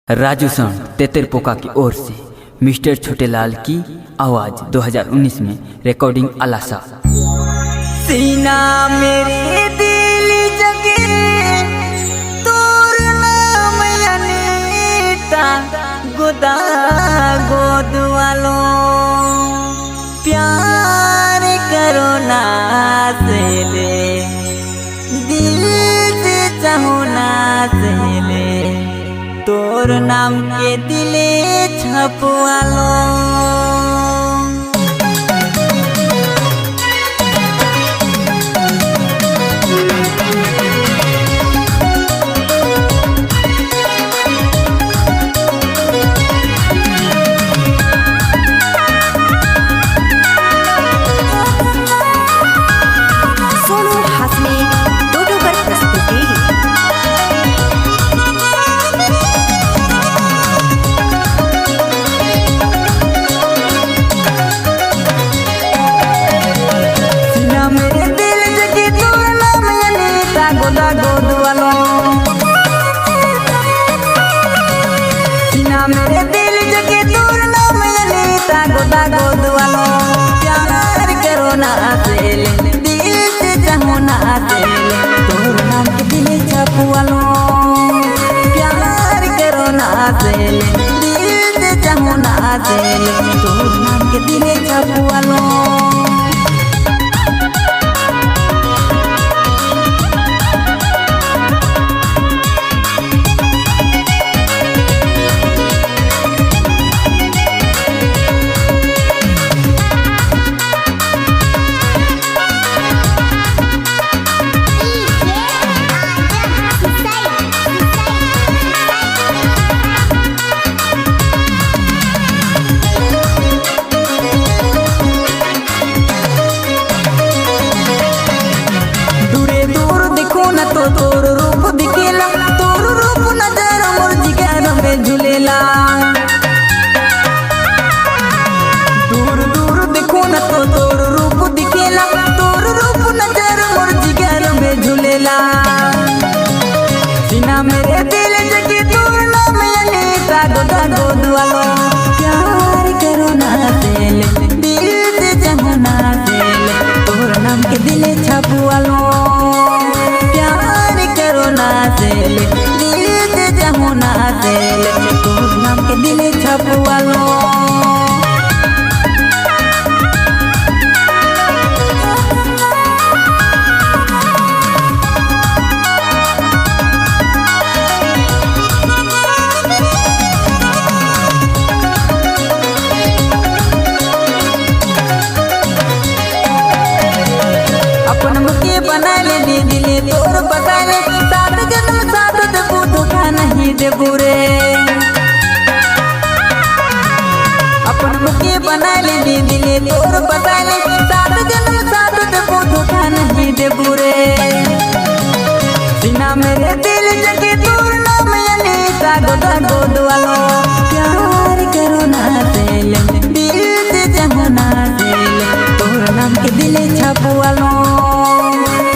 राजू सन तेतरपोका की ओर से मिस्टर छोटेलाल की आवाज 2019 में रिकॉर्डिंग अलासा। सीना मेरे दिल जगे तोर नाम अनीता गोदा गोद वालो प्यार करो ना से ले दिल से चाहो ना से ले तोर नाम के दिले छपवालो। मेरे दिल जगे तोर नाम अनीता गोदा गोद वालो प्यार करो ना से ले दिल से चाहो ना से ले तोर नाम के दिले छपवालो प्यार करो ना से ले दिल से चाहो ना से ले तोर नाम के दिले छपवालो। तोर रूप दिखेला तोर रूप नजर मोर जिगर में झूलेला दूर दूर देखो न तो तोर रूप दिखेला तोर रूप नजर मोर जिगर में झूलेला। सीना मेरे दिल जगे तोर नाम अनीता गोदा गोद वालो प्यार करो ना से ले दिल से चाहो ना से ले तोर नाम के दिले छपवालो से ले दिल से चाहो ना से ले तोर नाम के दिले छपवालो। अपन मुके बना ले दिले तोर बता ले सात जन्म सात देबू धोखा नहीं देबू रे अपन मुके बना ले दिले तोर बता ले सात जन्म सात देबू धोखा नहीं देबू रे। सीना मेरे दिल जगे तोर नाम अनीता गोदा गोद वालो प्यार करो ना से ले दिल से चाहो ना से ले तोर नाम के दिले छपवालो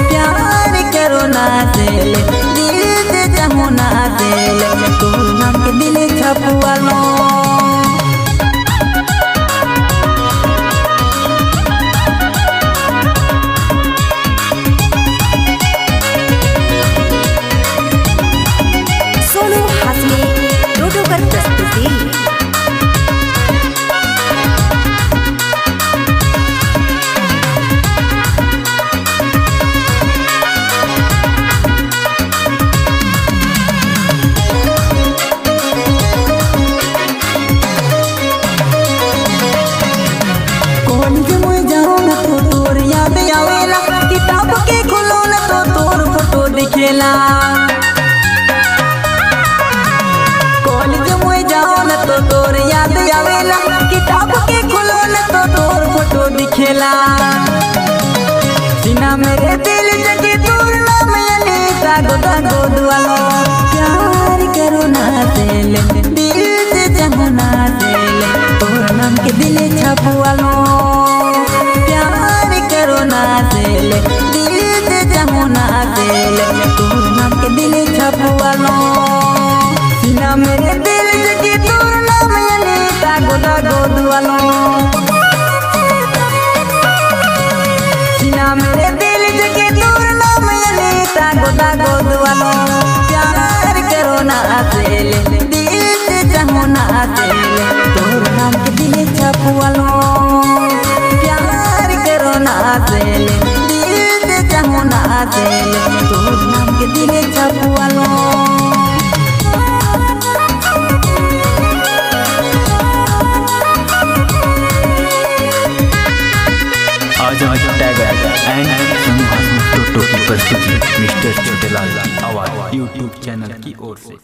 प्यार करो ना से ले दिल से चाहो ना से ले तोर नाम के दिले छपवालो। सोनू हासमी रोडोगर प्रस्तुति। किताब के खोलो न तो तोर फोटो दिखेला कॉलेज में जाओ न तो तोर याद आवेला किताब के खोलो न तो तोर फोटो दिखेला। सीना मेरे दिल जगे तोर नाम अनीता गोदा गोद वालो प्यार करो ना से ले दिल से चाहो ना से ले तोर नाम के दिले छपवालो प्यार करो ना से ले दिल से चाहो ना से ले तोर नाम के दिले छपवालो। सीना मेरे दिल दागो दागो दुआलो सीना मेरे दिल जगे दूर नाम अनीता गोदा गोदवालो प्यार करो ना असेले दिल से चाहो ना असेले तोर नाम के दिल छपवालो प्यार करो ना असेले दिल से चाहो ना असेले तोर नाम के दिल छपवालो एंड टोटो की प्रस्तुति मिस्टर छोटेलाल आवाज यूट्यूब चैनल की ओर से।